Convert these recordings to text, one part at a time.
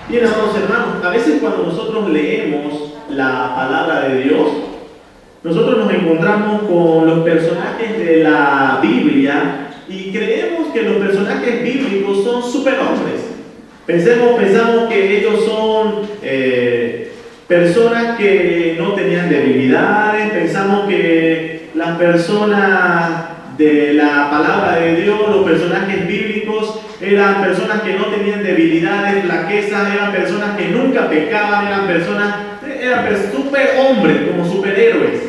Bien, amados hermanos, a veces cuando nosotros leemos la palabra de Dios, nosotros nos encontramos con los personajes de la Biblia y creemos que los personajes bíblicos son superhombres. Pensamos que ellos son personas que no tenían debilidades, pensamos que las personas de la palabra de Dios, los personajes bíblicos, eran personas que no tenían debilidades, flaquezas, eran personas que nunca pecaban, eran superhombres, como superhéroes.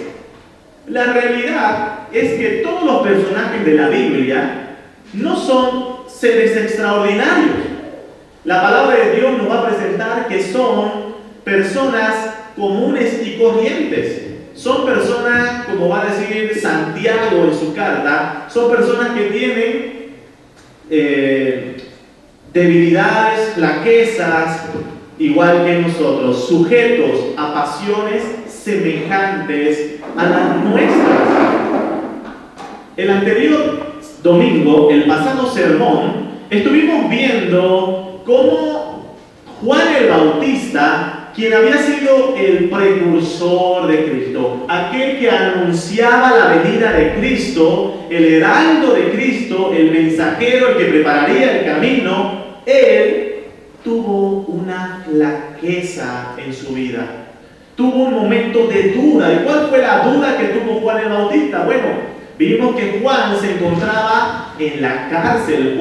La realidad es que todos los personajes de la Biblia no son seres extraordinarios. La palabra de Dios nos va a presentar que son personas comunes y corrientes. Son personas, como va a decir Santiago en su carta, son personas que tienen debilidades, flaquezas, igual que nosotros, sujetos a pasiones semejantes a las nuestras. El anterior domingo, el pasado sermón, estuvimos viendo cómo Juan el Bautista, quien había sido el precursor de Cristo, aquel que anunciaba la venida de Cristo, el heraldo de Cristo, el mensajero, el que prepararía el camino, él tuvo una flaqueza en su vida. Tuvo un momento de duda. ¿Y cuál fue la duda que tuvo Juan el Bautista? Bueno, vimos que Juan se encontraba en la cárcel.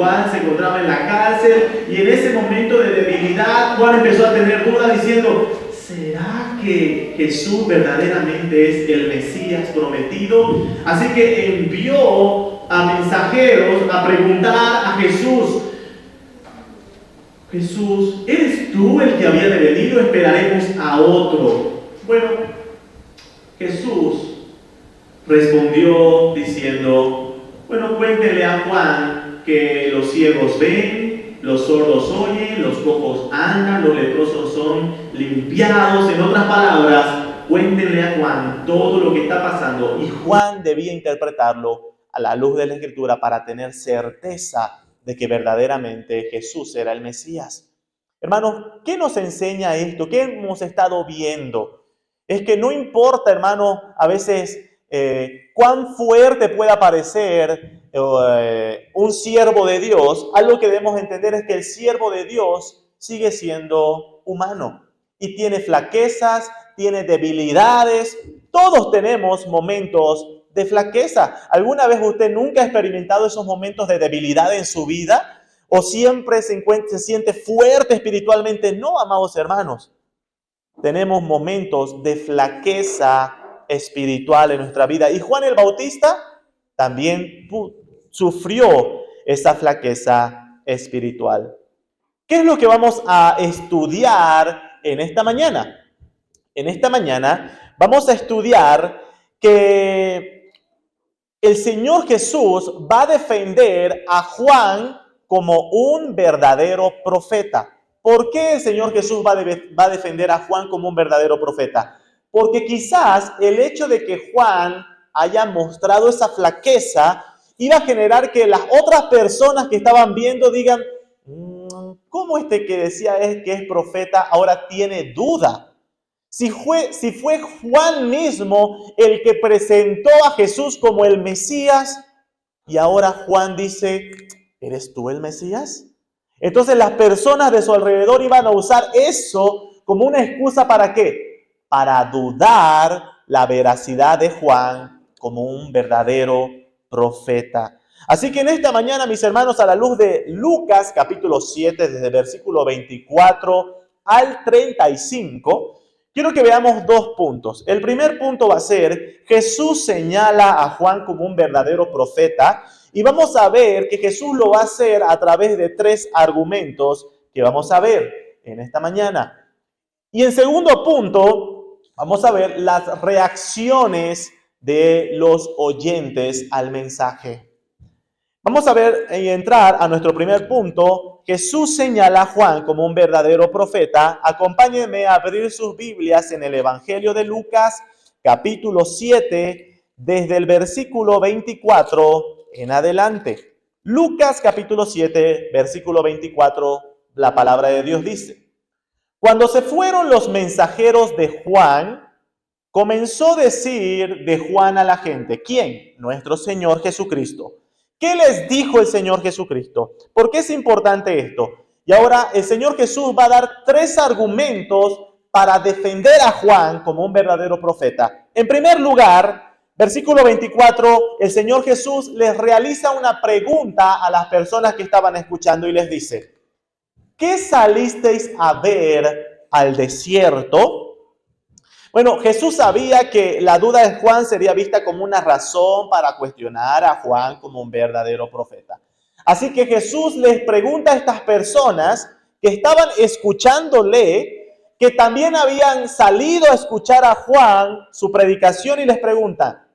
Y en ese momento de debilidad, Juan empezó a tener dudas diciendo: ¿será que Jesús verdaderamente es el Mesías prometido? Así que envió a mensajeros a preguntar a Jesús: Jesús, ¿eres tú el que había de venir o esperaremos a otro? Bueno, Jesús respondió diciendo: bueno, cuéntenle a Juan que los ciegos ven, los sordos oyen, los cojos andan, los leprosos son limpiados. En otras palabras, cuéntenle a Juan todo lo que está pasando. Y Juan debía interpretarlo a la luz de la Escritura para tener certeza de que verdaderamente Jesús era el Mesías. Hermanos, ¿qué nos enseña esto? ¿Qué hemos estado viendo? Es que no importa, hermano, a veces cuán fuerte pueda parecer un siervo de Dios. Algo que debemos entender es que el siervo de Dios sigue siendo humano y tiene flaquezas, tiene debilidades. Todos tenemos momentos de flaqueza. ¿Alguna vez usted nunca ha experimentado esos momentos de debilidad en su vida? ¿O siempre se siente fuerte espiritualmente? No, amados hermanos. Tenemos momentos de flaqueza espiritual en nuestra vida. Y Juan el Bautista también sufrió esa flaqueza espiritual. ¿Qué es lo que vamos a estudiar en esta mañana? En esta mañana vamos a estudiar que el Señor Jesús va a defender a Juan como un verdadero profeta. ¿Por qué el Señor Jesús va a defender a Juan como un verdadero profeta? Porque quizás el hecho de que Juan haya mostrado esa flaqueza iba a generar que las otras personas que estaban viendo digan: ¿cómo este que decía que es profeta ahora tiene duda? Si fue Juan mismo el que presentó a Jesús como el Mesías, y ahora Juan dice: ¿eres tú el Mesías? Entonces las personas de su alrededor iban a usar eso como una excusa ¿para qué? Para dudar la veracidad de Juan como un verdadero profeta. Así que en esta mañana, mis hermanos, a la luz de Lucas capítulo 7, desde el versículo 24 al 35, quiero que veamos dos puntos. El primer punto va a ser: Jesús señala a Juan como un verdadero profeta. Y vamos a ver que Jesús lo va a hacer a través de tres argumentos que vamos a ver en esta mañana. Y en segundo punto, vamos a ver las reacciones de los oyentes al mensaje. Vamos a ver y entrar a nuestro primer punto. Jesús señala a Juan como un verdadero profeta. Acompáñenme a abrir sus Biblias en el Evangelio de Lucas, capítulo 7, desde el versículo 24 en adelante. Lucas capítulo 7, versículo 24, la palabra de Dios dice: Cuando se fueron los mensajeros de Juan, comenzó a decir de Juan a la gente, ¿quién? Nuestro Señor Jesucristo. ¿Qué les dijo el Señor Jesucristo? ¿Por qué es importante esto? Y ahora el Señor Jesús va a dar 3 argumentos para defender a Juan como un verdadero profeta. En primer lugar, versículo 24, el Señor Jesús les realiza una pregunta a las personas que estaban escuchando y les dice, ¿qué salisteis a ver al desierto? Bueno, Jesús sabía que la duda de Juan sería vista como una razón para cuestionar a Juan como un verdadero profeta. Así que Jesús les pregunta a estas personas que estaban escuchándole, que también habían salido a escuchar a Juan su predicación y les pregunta,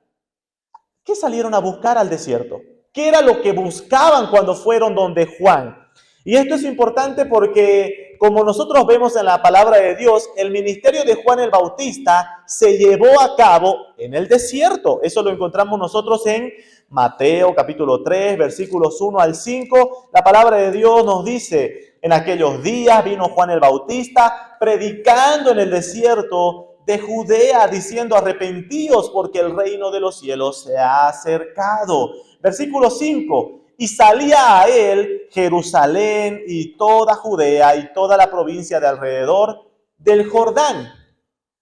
¿qué salieron a buscar al desierto? ¿Qué era lo que buscaban cuando fueron donde Juan? Y esto es importante porque, como nosotros vemos en la palabra de Dios, el ministerio de Juan el Bautista se llevó a cabo en el desierto. Eso lo encontramos nosotros en Mateo capítulo 3, versículos 1 al 5. La palabra de Dios nos dice, en aquellos días vino Juan el Bautista predicando en el desierto de Judea, diciendo, arrepentíos porque el reino de los cielos se ha acercado. Versículo 5. Y salía a él Jerusalén y toda Judea y toda la provincia de alrededor del Jordán.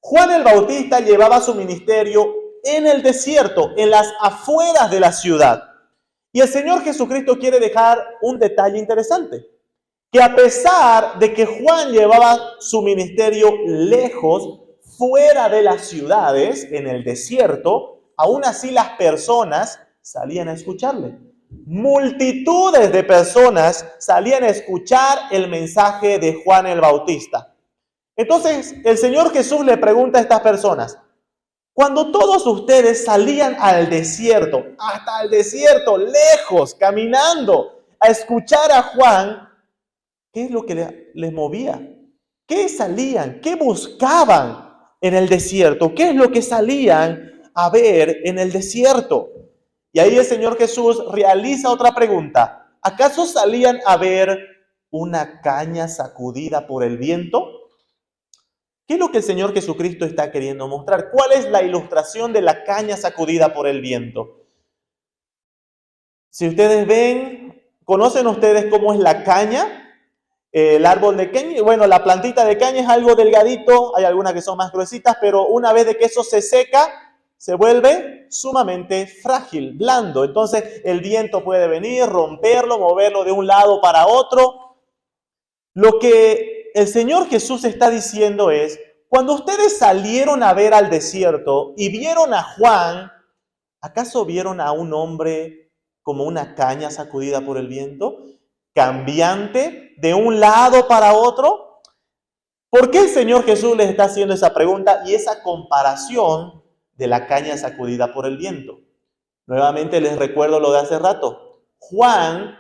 Juan el Bautista llevaba su ministerio en el desierto, en las afueras de la ciudad. Y el Señor Jesucristo quiere dejar un detalle interesante, que a pesar de que Juan llevaba su ministerio lejos, fuera de las ciudades, en el desierto, aún así las personas salían a escucharle. Multitudes de personas salían a escuchar el mensaje de Juan el Bautista. Entonces, el Señor Jesús le pregunta a estas personas, cuando todos ustedes salían al desierto, hasta el desierto, lejos, caminando, a escuchar a Juan, ¿qué es lo que les movía? ¿Qué salían? ¿Qué buscaban en el desierto? ¿Qué es lo que salían a ver en el desierto? Y ahí el Señor Jesús realiza otra pregunta. ¿Acaso salían a ver una caña sacudida por el viento? ¿Qué es lo que el Señor Jesucristo está queriendo mostrar? ¿Cuál es la ilustración de la caña sacudida por el viento? Si ustedes ven, ¿conocen ustedes cómo es la caña? El árbol de caña, bueno, la plantita de caña es algo delgadito, hay algunas que son más gruesitas, pero una vez de que eso se seca, se vuelve sumamente frágil, blando. Entonces el viento puede venir, romperlo, moverlo de un lado para otro. Lo que el Señor Jesús está diciendo es, cuando ustedes salieron a ver al desierto y vieron a Juan, ¿acaso vieron a un hombre como una caña sacudida por el viento? Cambiante de un lado para otro. ¿Por qué el Señor Jesús les está haciendo esa pregunta y esa comparación de la caña sacudida por el viento? Nuevamente les recuerdo lo de hace rato. Juan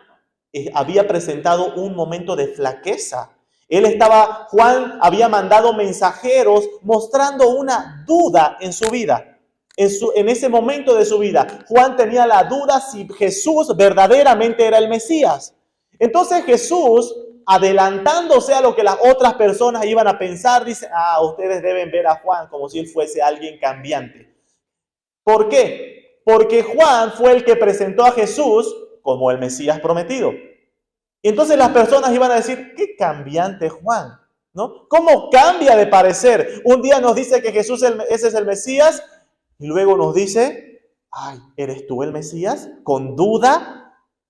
había presentado un momento de flaqueza. Juan había mandado mensajeros mostrando una duda en su vida. En ese momento de su vida, Juan tenía la duda si Jesús verdaderamente era el Mesías. Entonces Jesús, adelantándose a lo que las otras personas iban a pensar, dice, ustedes deben ver a Juan como si él fuese alguien cambiante. ¿Por qué? Porque Juan fue el que presentó a Jesús como el Mesías prometido. Y entonces las personas iban a decir, qué cambiante Juan, ¿no? ¿Cómo cambia de parecer? Un día nos dice que Jesús ese es el Mesías y luego nos dice, ¿eres tú el Mesías? ¿Con duda?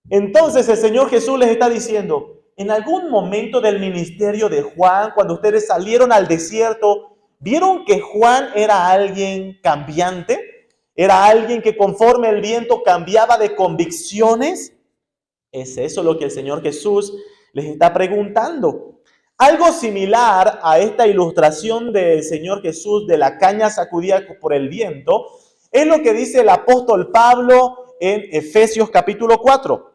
Entonces el Señor Jesús les está diciendo, en algún momento del ministerio de Juan, cuando ustedes salieron al desierto, ¿vieron que Juan era alguien cambiante? ¿Era alguien que conforme el viento cambiaba de convicciones? Es eso lo que el Señor Jesús les está preguntando. Algo similar a esta ilustración del Señor Jesús de la caña sacudida por el viento es lo que dice el apóstol Pablo en Efesios capítulo 4.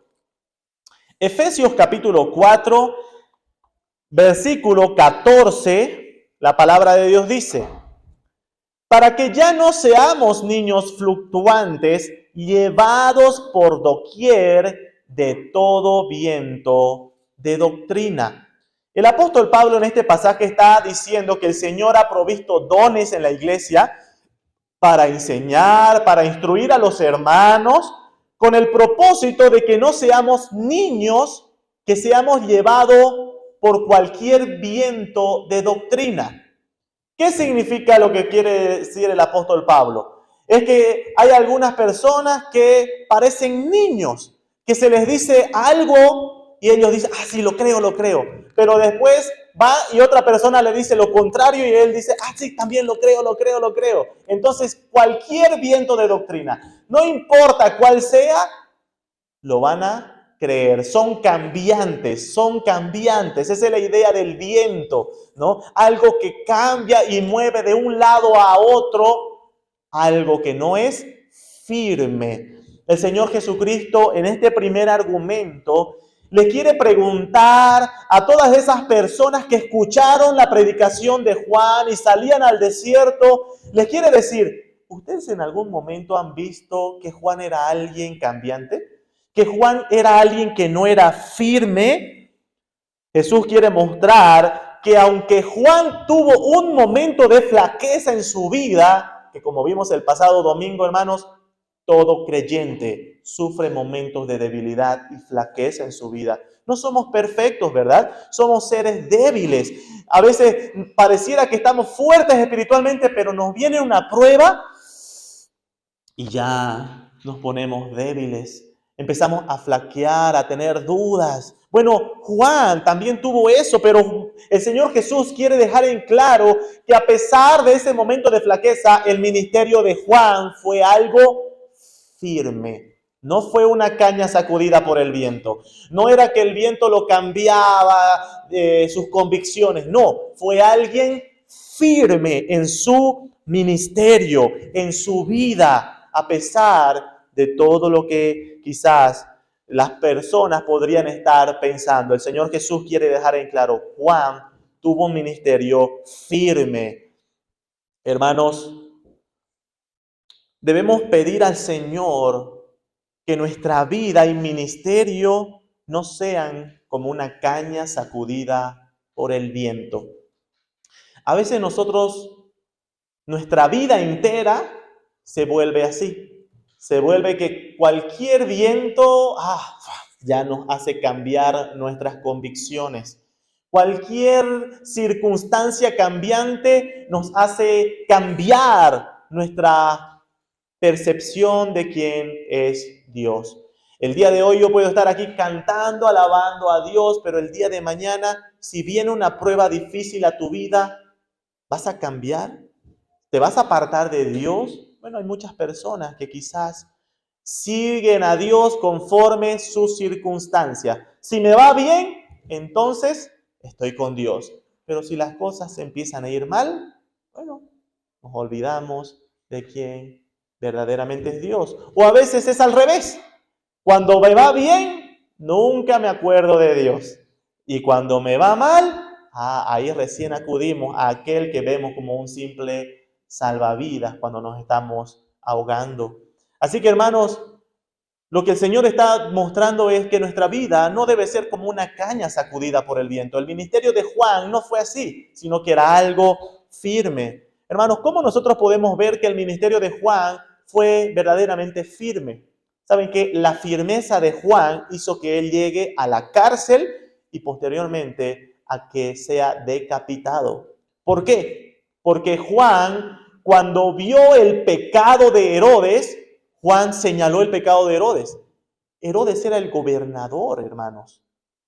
Efesios capítulo 4, versículo 14, la palabra de Dios dice, para que ya no seamos niños fluctuantes, llevados por doquier de todo viento de doctrina. El apóstol Pablo en este pasaje está diciendo que el Señor ha provisto dones en la iglesia para enseñar, para instruir a los hermanos, con el propósito de que no seamos niños que seamos llevados por cualquier viento de doctrina. ¿Qué significa lo que quiere decir el apóstol Pablo? Es que hay algunas personas que parecen niños, que se les dice algo y ellos dicen, sí, lo creo. Pero después va y otra persona le dice lo contrario y él dice, sí, también lo creo. Entonces, cualquier viento de doctrina, no importa cuál sea, lo van a creer. Son cambiantes. Esa es la idea del viento, ¿no? Algo que cambia y mueve de un lado a otro, algo que no es firme. El Señor Jesucristo en este primer argumento le quiere preguntar a todas esas personas que escucharon la predicación de Juan y salían al desierto, les quiere decir, ¿ustedes en algún momento han visto que Juan era alguien cambiante? ¿Que Juan era alguien que no era firme? Jesús quiere mostrar que aunque Juan tuvo un momento de flaqueza en su vida, que como vimos el pasado domingo, hermanos, todo creyente sufre momentos de debilidad y flaqueza en su vida. No somos perfectos, ¿verdad? Somos seres débiles. A veces pareciera que estamos fuertes espiritualmente, pero nos viene una prueba y ya nos ponemos débiles. Empezamos a flaquear, a tener dudas. Bueno, Juan también tuvo eso, pero el Señor Jesús quiere dejar en claro que a pesar de ese momento de flaqueza, el ministerio de Juan fue algo firme. No fue una caña sacudida por el viento. No era que el viento lo cambiaba sus convicciones. No, fue alguien firme en su ministerio, en su vida, a pesar de todo lo que quizás las personas podrían estar pensando. El Señor Jesús quiere dejar en claro, Juan tuvo un ministerio firme. Hermanos, debemos pedir al Señor que nuestra vida y ministerio no sean como una caña sacudida por el viento. A veces nuestra vida entera se vuelve así. Se vuelve que cualquier viento ya nos hace cambiar nuestras convicciones. Cualquier circunstancia cambiante nos hace cambiar nuestra percepción de quién es Dios. El día de hoy yo puedo estar aquí cantando, alabando a Dios, pero el día de mañana, si viene una prueba difícil a tu vida, ¿vas a cambiar? ¿Te vas a apartar de Dios? Bueno, hay muchas personas que quizás siguen a Dios conforme sus circunstancias. Si me va bien, entonces estoy con Dios. Pero si las cosas empiezan a ir mal, bueno, nos olvidamos de quién verdaderamente es Dios. O a veces es al revés. Cuando me va bien, nunca me acuerdo de Dios. Y cuando me va mal, ahí recién acudimos a aquel que vemos como un simple salvavidas cuando nos estamos ahogando. Así que, hermanos, lo que el Señor está mostrando es que nuestra vida no debe ser como una caña sacudida por el viento. El ministerio de Juan no fue así, sino que era algo firme. Hermanos, ¿cómo nosotros podemos ver que el ministerio de Juan fue verdaderamente firme? Saben que la firmeza de Juan hizo que él llegue a la cárcel y posteriormente a que sea decapitado. ¿Por qué? Porque Juan, cuando vio el pecado de Herodes, Juan señaló el pecado de Herodes. Herodes era el gobernador, hermanos.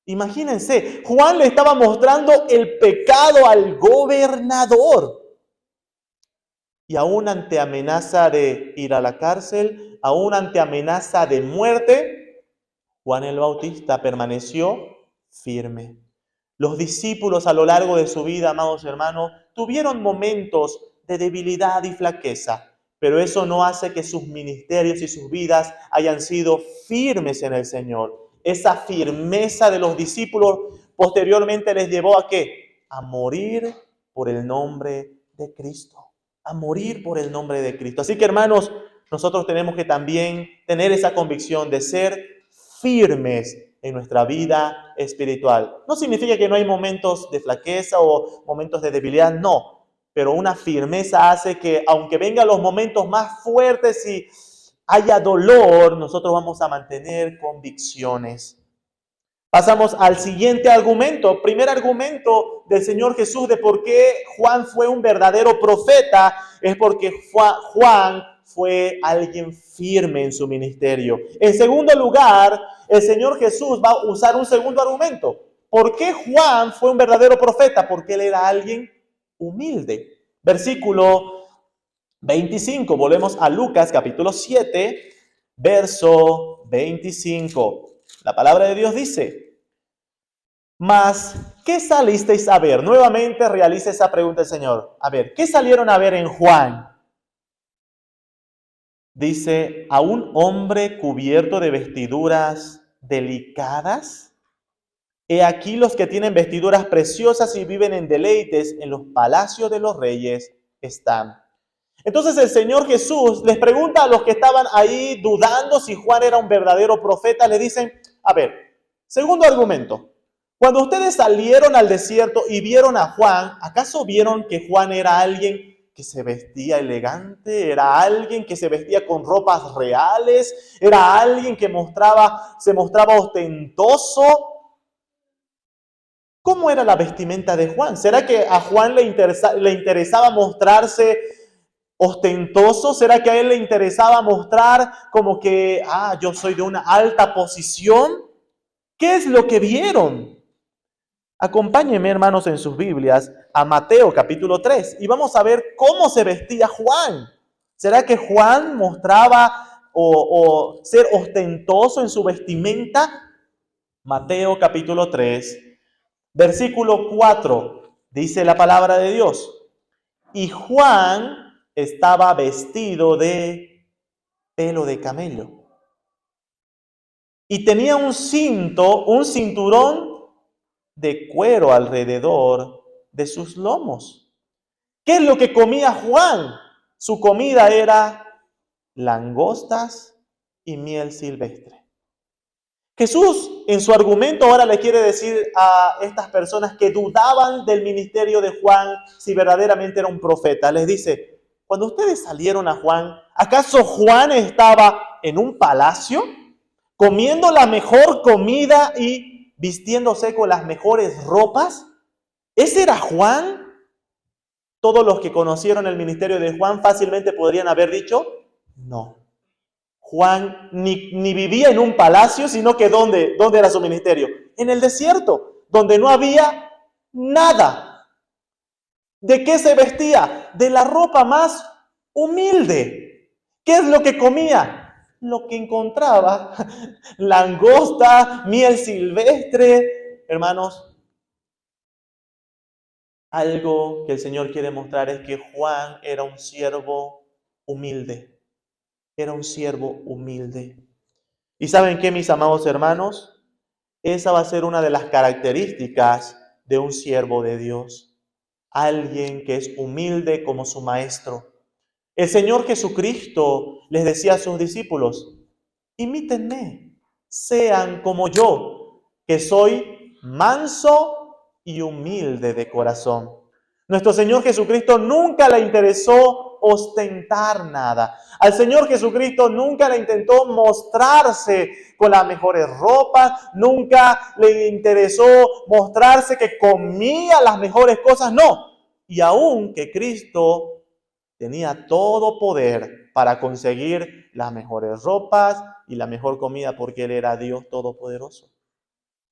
Imagínense, Juan le estaba mostrando el pecado al gobernador. Y aún ante amenaza de ir a la cárcel, aún ante amenaza de muerte, Juan el Bautista permaneció firme. Los discípulos a lo largo de su vida, amados hermanos, tuvieron momentos de debilidad y flaqueza, pero eso no hace que sus ministerios y sus vidas hayan sido firmes en el Señor. Esa firmeza de los discípulos posteriormente les llevó ¿a qué? A morir por el nombre de Cristo. A morir por el nombre de Cristo. Así que, hermanos, nosotros tenemos que también tener esa convicción de ser firmes en nuestra vida espiritual. No significa que no hay momentos de flaqueza o momentos de debilidad, no. Pero una firmeza hace que, aunque vengan los momentos más fuertes y haya dolor, nosotros vamos a mantener convicciones. Pasamos al siguiente argumento. Primer argumento del Señor Jesús de por qué Juan fue un verdadero profeta es porque Juan fue alguien firme en su ministerio. En segundo lugar, el Señor Jesús va a usar un segundo argumento. ¿Por qué Juan fue un verdadero profeta? Porque él era alguien humilde. Versículo 25. Volvemos a Lucas capítulo 7, verso 25. La palabra de Dios dice: mas, ¿qué salisteis a ver? Nuevamente realiza esa pregunta el Señor. A ver, ¿qué salieron a ver en Juan? Dice, ¿a un hombre cubierto de vestiduras delicadas? He aquí los que tienen vestiduras preciosas y viven en deleites en los palacios de los reyes están. Entonces el Señor Jesús les pregunta a los que estaban ahí dudando si Juan era un verdadero profeta, le dicen, a ver, segundo argumento, cuando ustedes salieron al desierto y vieron a Juan, ¿acaso vieron que Juan era alguien que se vestía elegante? ¿Era alguien que se vestía con ropas reales? ¿Era alguien que se mostraba ostentoso? ¿Cómo era la vestimenta de Juan? ¿Será que a Juan le interesaba mostrarse ostentoso? ¿Será que a él le interesaba mostrar como que, yo soy de una alta posición? ¿Qué es lo que vieron? Acompáñenme, hermanos, en sus Biblias a Mateo capítulo 3 y vamos a ver cómo se vestía Juan. ¿Será que Juan mostraba o ser ostentoso en su vestimenta? Mateo capítulo 3, versículo 4, dice la palabra de Dios. Y Juan estaba vestido de pelo de camello y tenía un cinturón de cuero alrededor de sus lomos. ¿Qué es lo que comía Juan? Su comida era langostas y miel silvestre. Jesús, en su argumento, ahora le quiere decir a estas personas que dudaban del ministerio de Juan si verdaderamente era un profeta. Les dice, cuando ustedes salieron a Juan, ¿acaso Juan estaba en un palacio comiendo la mejor comida y vistiéndose con las mejores ropas? ¿Ese era Juan? Todos los que conocieron el ministerio de Juan fácilmente podrían haber dicho, no. Juan ni vivía en un palacio, sino que ¿dónde era su ministerio? En el desierto, donde no había nada. ¿De qué se vestía? De la ropa más humilde. ¿Qué es lo que comía? Lo que encontraba, langosta, miel silvestre. Hermanos, algo que el Señor quiere mostrar es que Juan era un siervo humilde. Era un siervo humilde. ¿Y saben qué, mis amados hermanos? Esa va a ser una de las características de un siervo de Dios. Alguien que es humilde como su maestro. El Señor Jesucristo les decía a sus discípulos, imítenme, sean como yo, que soy manso y humilde de corazón. Nuestro Señor Jesucristo nunca le interesó ostentar nada. Al Señor Jesucristo nunca le intentó mostrarse con las mejores ropas, nunca le interesó mostrarse que comía las mejores cosas, no. Y aun que Cristo tenía todo poder para conseguir las mejores ropas y la mejor comida porque Él era Dios Todopoderoso.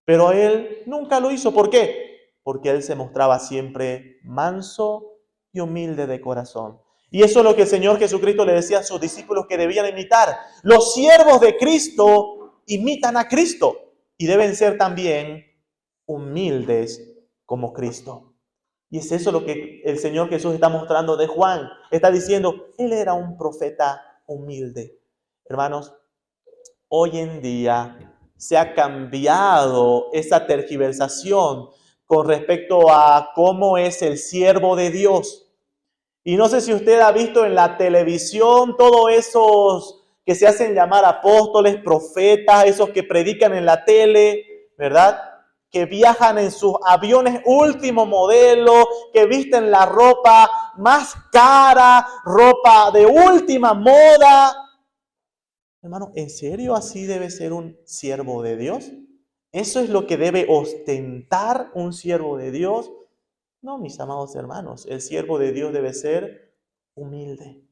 Pero Él nunca lo hizo. ¿Por qué? Porque Él se mostraba siempre manso y humilde de corazón. Y eso es lo que el Señor Jesucristo le decía a sus discípulos que debían imitar. Los siervos de Cristo imitan a Cristo y deben ser también humildes como Cristo. Y es eso lo que el Señor Jesús está mostrando de Juan. Está diciendo, Él era un profeta humilde. Hermanos, hoy en día se ha cambiado esa tergiversación con respecto a cómo es el siervo de Dios. Y no sé si usted ha visto en la televisión todos esos que se hacen llamar apóstoles, profetas, esos que predican en la tele, ¿verdad? Que viajan en sus aviones último modelo, que visten la ropa más cara, ropa de última moda. Hermano, ¿en serio así debe ser un siervo de Dios? ¿Eso es lo que debe ostentar un siervo de Dios? No, mis amados hermanos, el siervo de Dios debe ser humilde,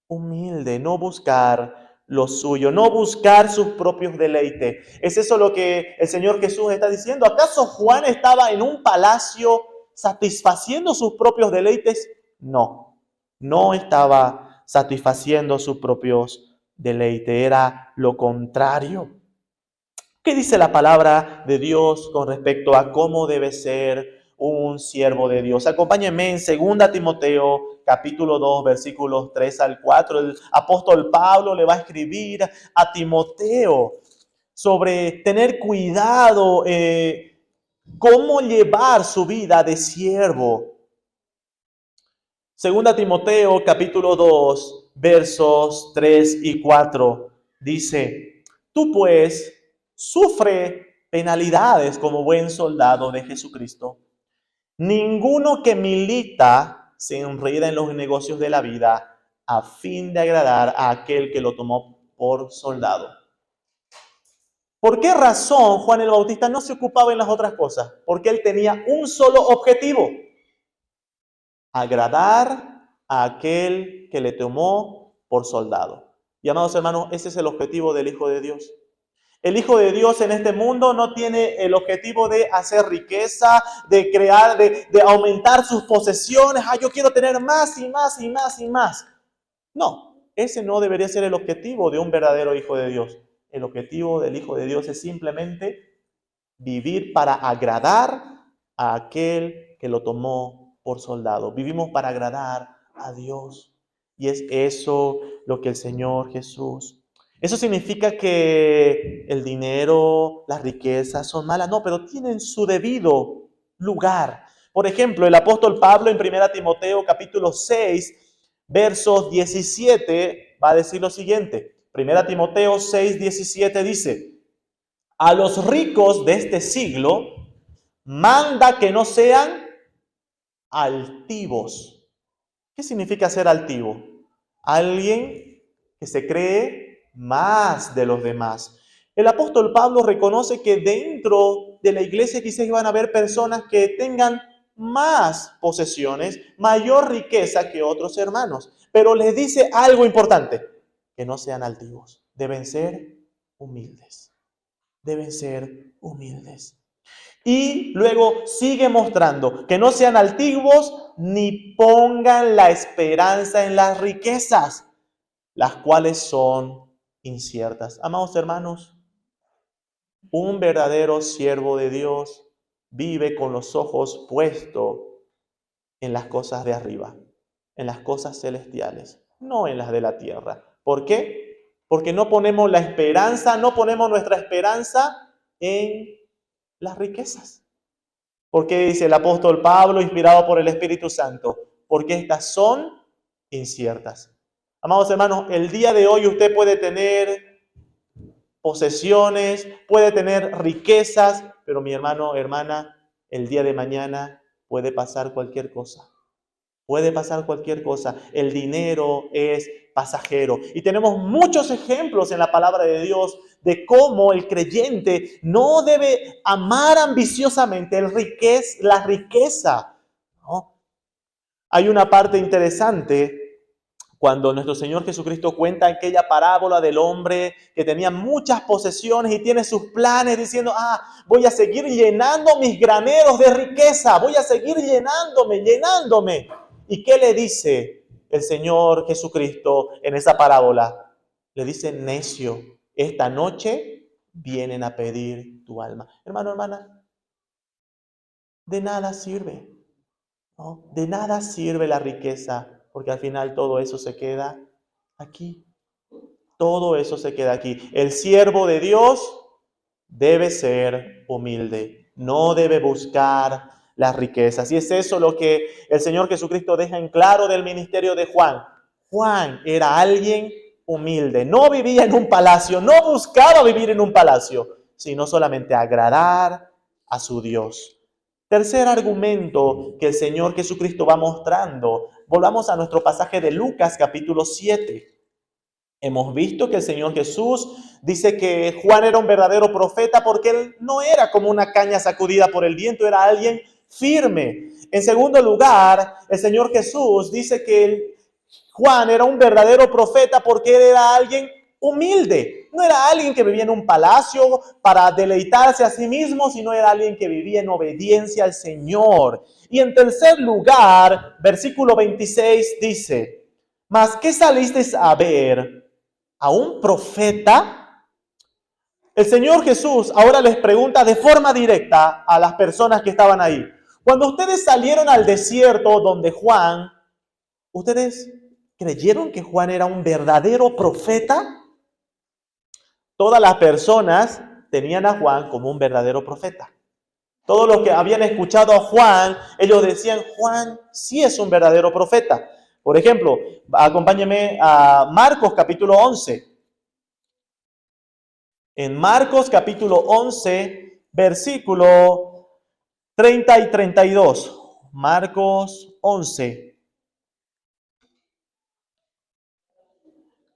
humilde, no buscar lo suyo, no buscar sus propios deleites. ¿Es eso lo que el Señor Jesús está diciendo? ¿Acaso Juan estaba en un palacio satisfaciendo sus propios deleites? No, no estaba satisfaciendo sus propios deleites, era lo contrario. ¿Qué dice la palabra de Dios con respecto a cómo debe ser un siervo de Dios? Acompáñenme en 2 Timoteo, capítulo 2, versículos 3 al 4. El apóstol Pablo le va a escribir a Timoteo sobre tener cuidado, cómo llevar su vida de siervo. 2 Timoteo, capítulo 2, versos 3 y 4, dice: Tú pues sufre penalidades como buen soldado de Jesucristo. Ninguno que milita se enreda en los negocios de la vida a fin de agradar a aquel que lo tomó por soldado. ¿Por qué razón Juan el Bautista no se ocupaba en las otras cosas? Porque él tenía un solo objetivo: agradar a aquel que le tomó por soldado. Y amados hermanos, ese es el objetivo del Hijo de Dios. El Hijo de Dios en este mundo no tiene el objetivo de hacer riqueza, de crear, de aumentar sus posesiones. Yo quiero tener más y más y más y más. No, ese no debería ser el objetivo de un verdadero Hijo de Dios. El objetivo del Hijo de Dios es simplemente vivir para agradar a aquel que lo tomó por soldado. Vivimos para agradar a Dios. Y es eso lo que el Señor Jesús... ¿Eso significa que el dinero, las riquezas son malas? No, pero tienen su debido lugar. Por ejemplo, el apóstol Pablo en 1 Timoteo capítulo 6, versos 17, va a decir lo siguiente. 1 Timoteo 6, 17 dice: a los ricos de este siglo manda que no sean altivos. ¿Qué significa ser altivo? Alguien que se cree más de los demás. El apóstol Pablo reconoce que dentro de la iglesia quizás van a haber personas que tengan más posesiones, mayor riqueza que otros hermanos, pero les dice algo importante: que no sean altivos, deben ser humildes, deben ser humildes. Y luego sigue mostrando que no sean altivos ni pongan la esperanza en las riquezas, las cuales son inciertas. Amados hermanos, un verdadero siervo de Dios vive con los ojos puestos en las cosas de arriba, en las cosas celestiales, no en las de la tierra. ¿Por qué? Porque no ponemos la esperanza, no ponemos nuestra esperanza en las riquezas. Porque dice el apóstol Pablo, inspirado por el Espíritu Santo, porque estas son inciertas. Amados hermanos, el día de hoy usted puede tener posesiones, puede tener riquezas, pero mi hermano, hermana, el día de mañana puede pasar cualquier cosa. Puede pasar cualquier cosa. El dinero es pasajero. Y tenemos muchos ejemplos en la palabra de Dios de cómo el creyente no debe amar ambiciosamente la riqueza, ¿no? Hay una parte interesante cuando nuestro Señor Jesucristo cuenta aquella parábola del hombre que tenía muchas posesiones y tiene sus planes diciendo: voy a seguir llenando mis graneros de riqueza, voy a seguir llenándome. ¿Y qué le dice el Señor Jesucristo en esa parábola? Le dice: necio, esta noche vienen a pedir tu alma. Hermano, hermana, de nada sirve, ¿no? De nada sirve la riqueza, porque al final todo eso se queda aquí. Todo eso se queda aquí. El siervo de Dios debe ser humilde, no debe buscar las riquezas. Y es eso lo que el Señor Jesucristo deja en claro del ministerio de Juan. Juan era alguien humilde. No vivía en un palacio, no buscaba vivir en un palacio, sino solamente agradar a su Dios. Tercer argumento que el Señor Jesucristo va mostrando. Volvamos a nuestro pasaje de Lucas capítulo 7. Hemos visto que el Señor Jesús dice que Juan era un verdadero profeta porque él no era como una caña sacudida por el viento, era alguien firme. En segundo lugar, el Señor Jesús dice que Juan era un verdadero profeta porque él era alguien humilde. No era alguien que vivía en un palacio para deleitarse a sí mismo, sino era alguien que vivía en obediencia al Señor. Y en tercer lugar, versículo 26 dice, ¿mas qué salisteis a ver? ¿A un profeta? El Señor Jesús ahora les pregunta de forma directa a las personas que estaban ahí. Cuando ustedes salieron al desierto donde Juan, ¿ustedes creyeron que Juan era un verdadero profeta? Todas las personas tenían a Juan como un verdadero profeta. Todos los que habían escuchado a Juan, ellos decían, Juan sí es un verdadero profeta. Por ejemplo, acompáñenme a Marcos capítulo 11. En Marcos capítulo 11, versículo 30 y 32. Marcos 11.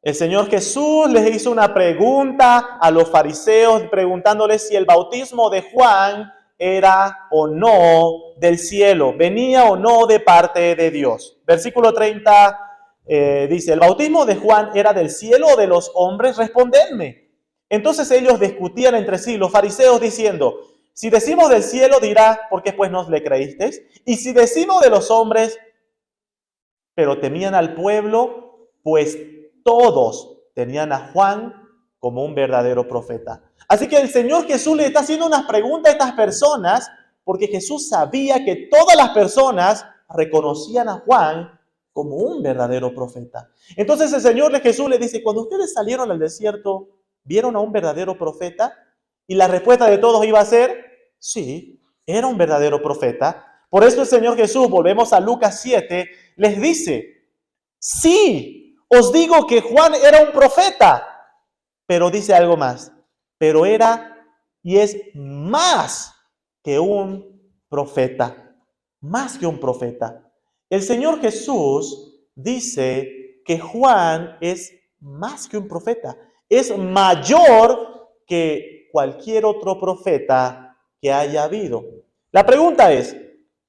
El Señor Jesús les hizo una pregunta a los fariseos, preguntándoles si el bautismo de Juan era o no del cielo, venía o no de parte de Dios. Versículo 30 dice, ¿el bautismo de Juan era del cielo o de los hombres? Respondedme. Entonces ellos discutían entre sí, los fariseos diciendo, si decimos del cielo dirá, ¿por qué pues nos le creísteis? Y si decimos de los hombres, pero temían al pueblo, pues todos tenían a Juan como un verdadero profeta. Así que el Señor Jesús le está haciendo unas preguntas a estas personas, porque Jesús sabía que todas las personas reconocían a Juan como un verdadero profeta. Entonces el Señor Jesús le dice, cuando ustedes salieron al desierto, ¿vieron a un verdadero profeta? Y la respuesta de todos iba a ser, sí, era un verdadero profeta. Por eso el Señor Jesús, volvemos a Lucas 7, les dice, sí, os digo que Juan era un profeta, pero dice algo más, pero era y es más que un profeta, más que un profeta. El Señor Jesús dice que Juan es más que un profeta, es mayor que cualquier otro profeta que haya habido. La pregunta es,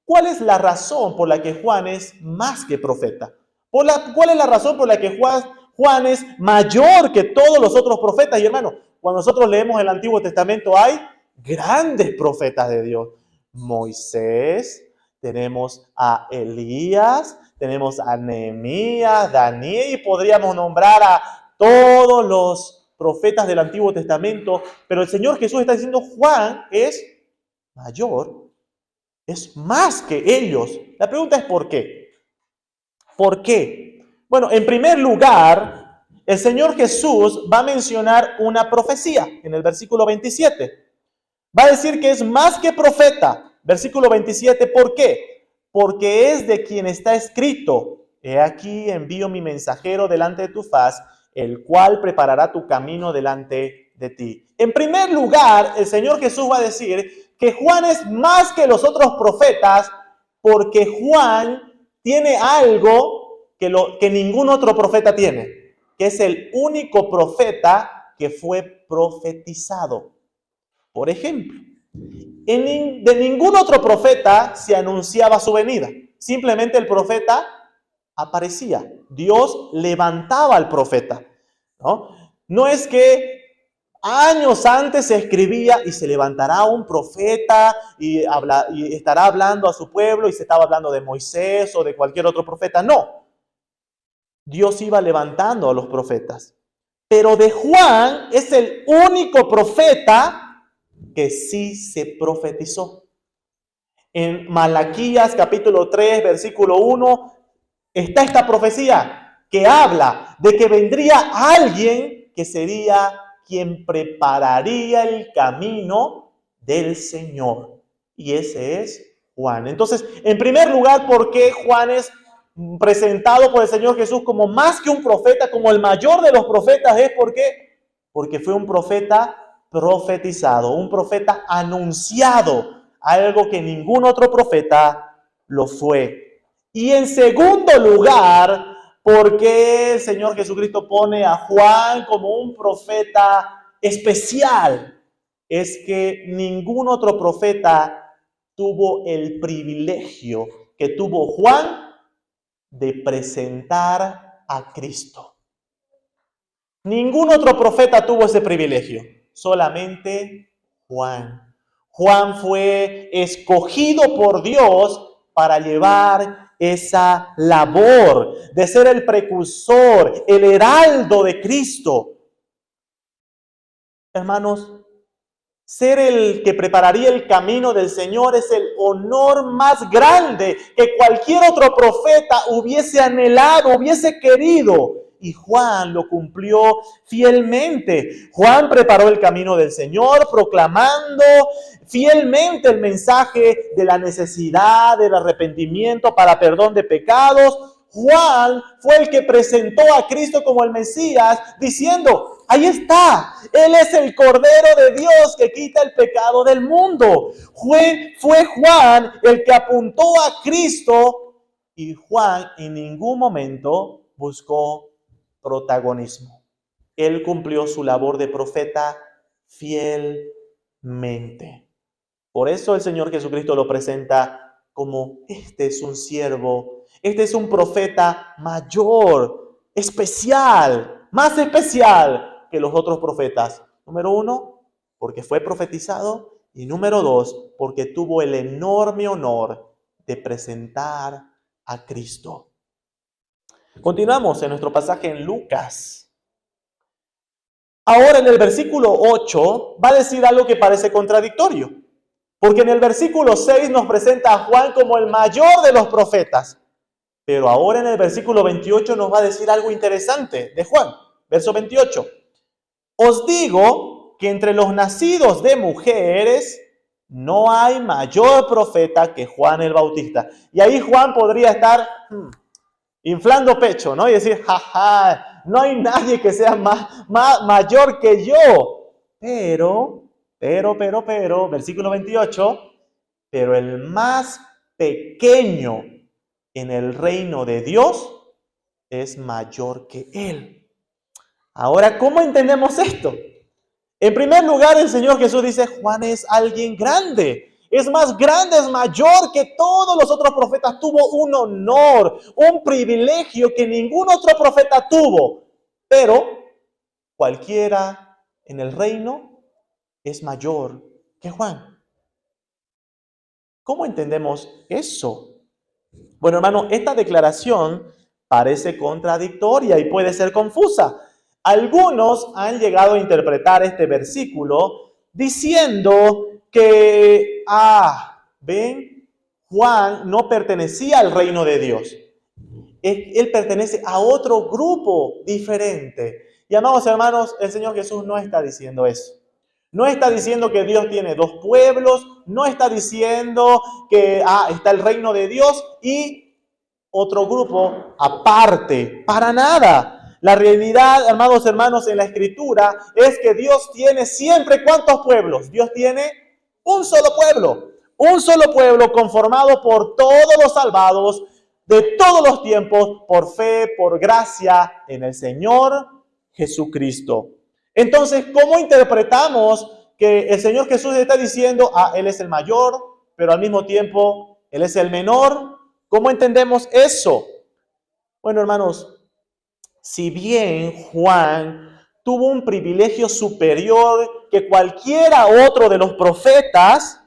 ¿cuál es la razón por la que Juan es más que profeta? ¿Cuál es la razón por la que Juan es mayor que todos los otros profetas? Y hermano, cuando nosotros leemos el Antiguo Testamento hay grandes profetas de Dios. Moisés, tenemos a Elías, tenemos a Nehemías, Daniel, y podríamos nombrar a todos los profetas del Antiguo Testamento. Pero el Señor Jesús está diciendo, Juan es mayor, es más que ellos. La pregunta es ¿por qué? ¿Por qué? Bueno, en primer lugar, el Señor Jesús va a mencionar una profecía en el versículo 27. Va a decir que es más que profeta. Versículo 27, ¿por qué? Porque es de quien está escrito, he aquí envío mi mensajero delante de tu faz, el cual preparará tu camino delante de ti. En primer lugar, el Señor Jesús va a decir que Juan es más que los otros profetas, porque Juan tiene algo que ningún otro profeta tiene, que es el único profeta que fue profetizado. Por ejemplo, de ningún otro profeta se anunciaba su venida. Simplemente el profeta aparecía. Dios levantaba al profeta. No es que años antes se escribía y se levantará un profeta y estará hablando a su pueblo y se estaba hablando de Moisés o de cualquier otro profeta. No. Dios iba levantando a los profetas. Pero de Juan es el único profeta que sí se profetizó. En Malaquías capítulo 3, versículo 1, está esta profecía que habla de que vendría alguien que sería quien prepararía el camino del Señor. Y ese es Juan. Entonces, en primer lugar, ¿por qué Juan es presentado por el Señor Jesús como más que un profeta, como el mayor de los profetas, es porque fue un profeta profetizado, un profeta anunciado, algo que ningún otro profeta lo fue. Y en segundo lugar, porque el Señor Jesucristo pone a Juan como un profeta especial, es que ningún otro profeta tuvo el privilegio que tuvo Juan de presentar a Cristo. Ningún otro profeta tuvo ese privilegio, solamente Juan. Juan fue escogido por Dios para llevar esa labor de ser el precursor, el heraldo de Cristo. Hermanos, ser el que prepararía el camino del Señor es el honor más grande que cualquier otro profeta hubiese anhelado, hubiese querido. Y Juan lo cumplió fielmente. Juan preparó el camino del Señor, proclamando fielmente el mensaje de la necesidad del arrepentimiento para perdón de pecados. Juan fue el que presentó a Cristo como el Mesías, diciendo: ahí está, Él es el Cordero de Dios que quita el pecado del mundo. Fue Juan el que apuntó a Cristo, y Juan en ningún momento buscó protagonismo. Él cumplió su labor de profeta fielmente. Por eso el Señor Jesucristo lo presenta como: este es un siervo, este es un profeta mayor, especial, más especial que los otros profetas. Número uno, porque fue profetizado. Y número dos, porque tuvo el enorme honor de presentar a Cristo. Continuamos en nuestro pasaje en Lucas. Ahora en el versículo 8 va a decir algo que parece contradictorio. Porque en el versículo 6 nos presenta a Juan como el mayor de los profetas. Pero ahora en el versículo 28 nos va a decir algo interesante de Juan. Verso 28. Os digo que entre los nacidos de mujeres no hay mayor profeta que Juan el Bautista. Y ahí Juan podría estar inflando pecho, ¿no? Y decir: jaja, no hay nadie que sea mayor que yo. Pero, versículo 28, pero el más pequeño en el reino de Dios es mayor que él. Ahora, ¿cómo entendemos esto? En primer lugar, el Señor Jesús dice: Juan es alguien grande. Es más grande, es mayor que todos los otros profetas. Tuvo un honor, un privilegio que ningún otro profeta tuvo. Pero cualquiera en el reino es mayor que Juan. ¿Cómo entendemos eso? Bueno, hermano, esta declaración parece contradictoria y puede ser confusa. Algunos han llegado a interpretar este versículo diciendo que, ven, Juan no pertenecía al reino de Dios. Él pertenece a otro grupo diferente. Y amados hermanos, el Señor Jesús no está diciendo eso. No está diciendo que Dios tiene dos pueblos, no está diciendo que está el reino de Dios y otro grupo aparte, para nada. La realidad, amados hermanos, en la Escritura es que Dios tiene siempre ¿cuántos pueblos? Dios tiene un solo pueblo conformado por todos los salvados de todos los tiempos, por fe, por gracia en el Señor Jesucristo. Entonces, ¿cómo interpretamos que el Señor Jesús está diciendo: Él es el mayor, pero al mismo tiempo Él es el menor? ¿Cómo entendemos eso? Bueno, hermanos, si bien Juan tuvo un privilegio superior que cualquiera otro de los profetas,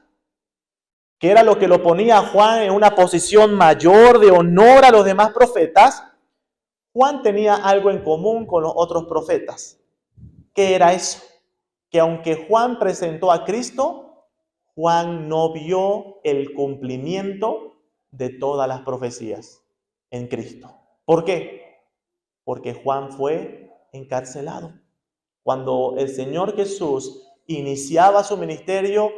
que era lo que lo ponía a Juan en una posición mayor de honor a los demás profetas, Juan tenía algo en común con los otros profetas. ¿Qué era eso? Que aunque Juan presentó a Cristo, Juan no vio el cumplimiento de todas las profecías en Cristo. ¿Por qué? Porque Juan fue encarcelado. Cuando el Señor Jesús iniciaba su ministerio,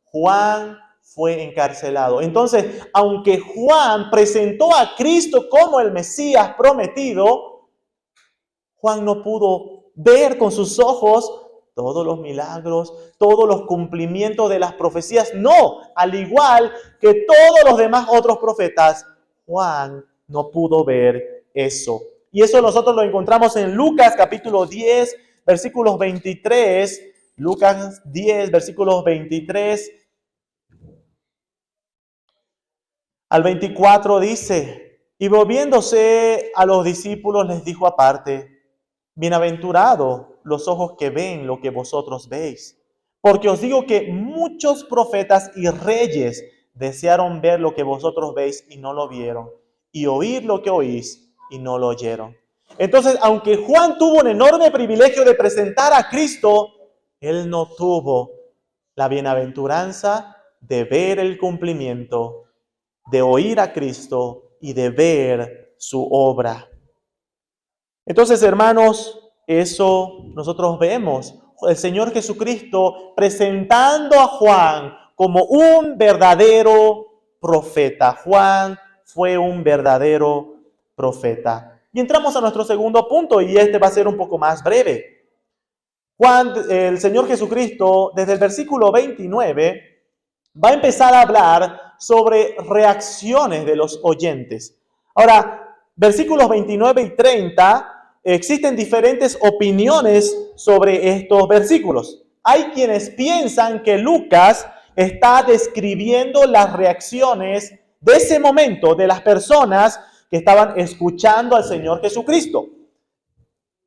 Juan fue encarcelado. Entonces, aunque Juan presentó a Cristo como el Mesías prometido, Juan no pudo ver con sus ojos todos los milagros, todos los cumplimientos de las profecías. No, al igual que todos los demás otros profetas, Juan no pudo ver eso. Y eso nosotros lo encontramos en Lucas capítulo 10, versículos 23. Lucas 10, versículos 23 al 24 dice: y volviéndose a los discípulos les dijo aparte: bienaventurados los ojos que ven lo que vosotros veis, porque os digo que muchos profetas y reyes desearon ver lo que vosotros veis y no lo vieron, y oír lo que oís y no lo oyeron. Entonces, aunque Juan tuvo un enorme privilegio de presentar a Cristo, él no tuvo la bienaventuranza de ver el cumplimiento, de oír a Cristo y de ver su obra. Entonces, hermanos, eso nosotros vemos el Señor Jesucristo presentando a Juan como un verdadero profeta. Juan fue un verdadero profeta. Y entramos a nuestro segundo punto, y este va a ser un poco más breve. Juan, el Señor Jesucristo, desde el versículo 29, va a empezar a hablar sobre reacciones de los oyentes. Ahora, versículos 29 y 30, existen diferentes opiniones sobre estos versículos. Hay quienes piensan que Lucas está describiendo las reacciones de ese momento de las personas que estaban escuchando al Señor Jesucristo.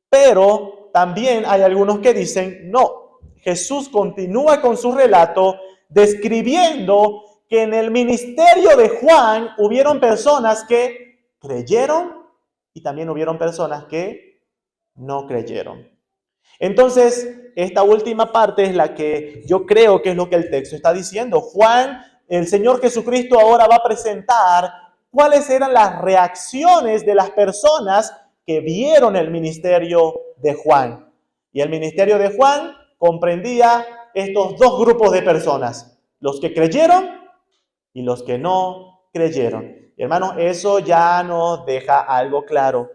Pero también hay algunos que dicen, no, Jesús continúa con su relato describiendo que en el ministerio de Juan hubieron personas que creyeron y también hubieron personas que no creyeron. Entonces, esta última parte es la que yo creo que es lo que el texto está diciendo. Juan, el Señor Jesucristo ahora va a presentar cuáles eran las reacciones de las personas que vieron el ministerio de Juan. Y el ministerio de Juan comprendía estos dos grupos de personas, los que creyeron y los que no creyeron. Y hermanos, eso ya nos deja algo claro.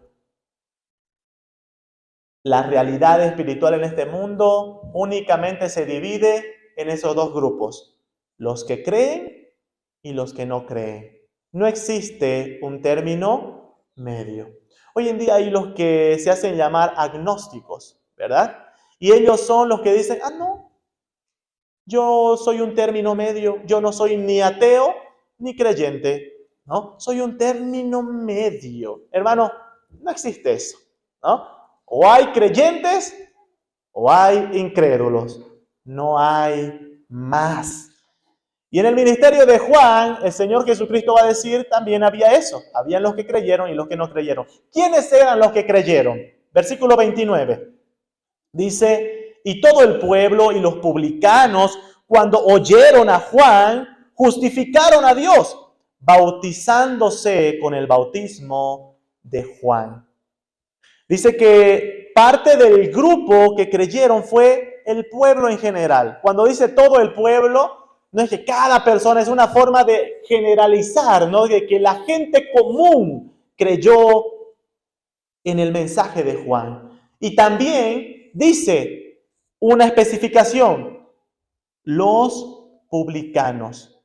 La realidad espiritual en este mundo únicamente se divide en esos dos grupos, los que creen y los que no creen. No existe un término medio. Hoy en día hay los que se hacen llamar agnósticos, ¿verdad? Y ellos son los que dicen, no, yo soy un término medio, yo no soy ni ateo ni creyente, ¿no? Soy un término medio. Hermano, no existe eso, ¿no? O hay creyentes o hay incrédulos. No hay más. Y en el ministerio de Juan, el Señor Jesucristo va a decir, también había eso. Habían los que creyeron y los que no creyeron. ¿Quiénes eran los que creyeron? Versículo 29. Dice, y todo el pueblo y los publicanos, cuando oyeron a Juan, justificaron a Dios, bautizándose con el bautismo de Juan. Dice que parte del grupo que creyeron fue el pueblo en general. Cuando dice todo el pueblo, no es que cada persona, es una forma de generalizar, ¿no? De que la gente común creyó en el mensaje de Juan. Y también dice una especificación, los publicanos.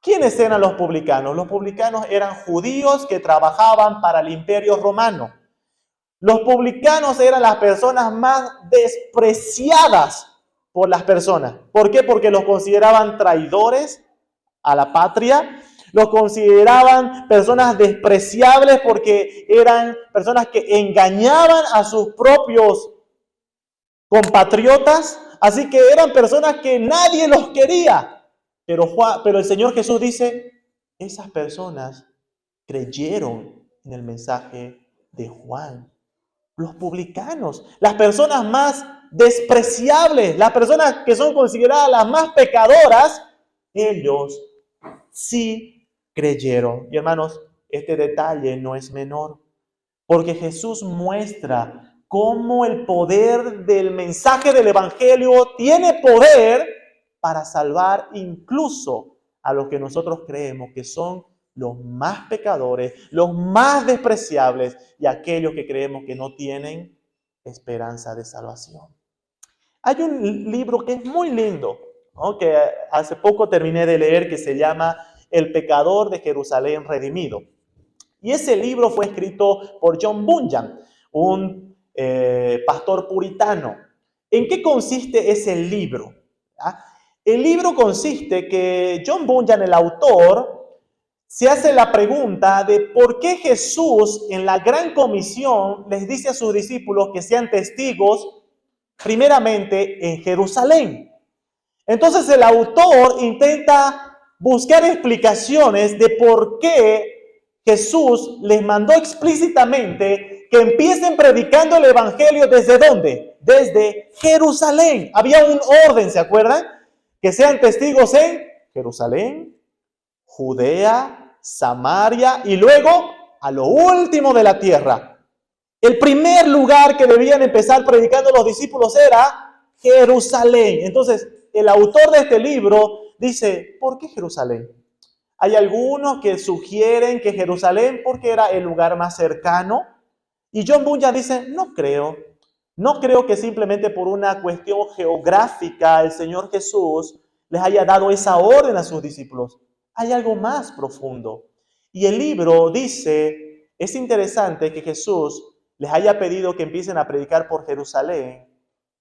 ¿Quiénes eran los publicanos? Los publicanos eran judíos que trabajaban para el Imperio Romano. Los publicanos eran las personas más despreciadas por las personas. ¿Por qué? Porque los consideraban traidores a la patria, los consideraban personas despreciables porque eran personas que engañaban a sus propios compatriotas, así que eran personas que nadie los quería. Pero el Señor Jesús dice, esas personas creyeron en el mensaje de Juan. Los publicanos, las personas más despreciables, las personas que son consideradas las más pecadoras, ellos sí creyeron. Y hermanos, este detalle no es menor, porque Jesús muestra cómo el poder del mensaje del Evangelio tiene poder para salvar incluso a los que nosotros creemos que son los más pecadores, los más despreciables y aquellos que creemos que no tienen esperanza de salvación. Hay un libro que es muy lindo, ¿no?, que hace poco terminé de leer, que se llama El pecador de Jerusalén redimido. Y ese libro fue escrito por John Bunyan, un pastor puritano. ¿En qué consiste ese libro? ¿Ah? El libro consiste que John Bunyan, el autor, se hace la pregunta de por qué Jesús en la Gran Comisión les dice a sus discípulos que sean testigos primeramente en Jerusalén. Entonces el autor intenta buscar explicaciones de por qué Jesús les mandó explícitamente que empiecen predicando el evangelio ¿desde dónde? Desde Jerusalén. Había un orden, ¿se acuerdan? Que sean testigos en Jerusalén, Judea, Samaria y luego a lo último de la tierra. El primer lugar que debían empezar predicando los discípulos era Jerusalén. Entonces, el autor de este libro dice, ¿por qué Jerusalén? Hay algunos que sugieren que Jerusalén porque era el lugar más cercano. Y John Bunyan dice, no creo que simplemente por una cuestión geográfica el Señor Jesús les haya dado esa orden a sus discípulos. Hay algo más profundo. Y el libro dice, es interesante que Jesús les haya pedido que empiecen a predicar por Jerusalén,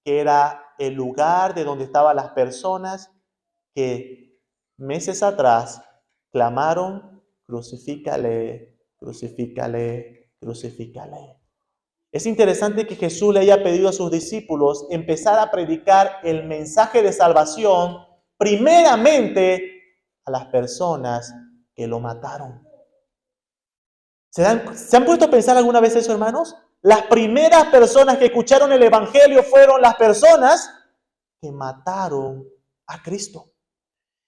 que era el lugar de donde estaban las personas que meses atrás clamaron, crucifícale, crucifícale, crucifícale. Es interesante que Jesús le haya pedido a sus discípulos empezar a predicar el mensaje de salvación primeramente a las personas que lo mataron. ¿Se han puesto a pensar alguna vez eso, hermanos? Las primeras personas que escucharon el evangelio fueron las personas que mataron a Cristo.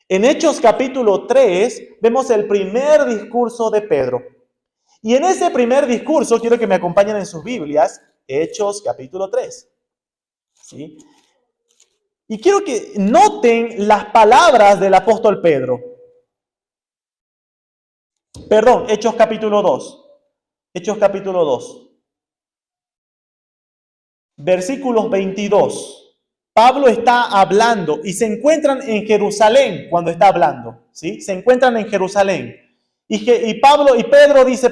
En Hechos capítulo 3 vemos el primer discurso de Pedro. Y en ese primer discurso, quiero que me acompañen en sus Biblias, Hechos capítulo 3. ¿Sí? Y quiero que noten las palabras del apóstol Pedro. Perdón, Hechos capítulo 2. Hechos capítulo 2. Versículos 22. Pablo está hablando y se encuentran en Jerusalén cuando está hablando, ¿sí? Se encuentran en Jerusalén. Y Pedro dice,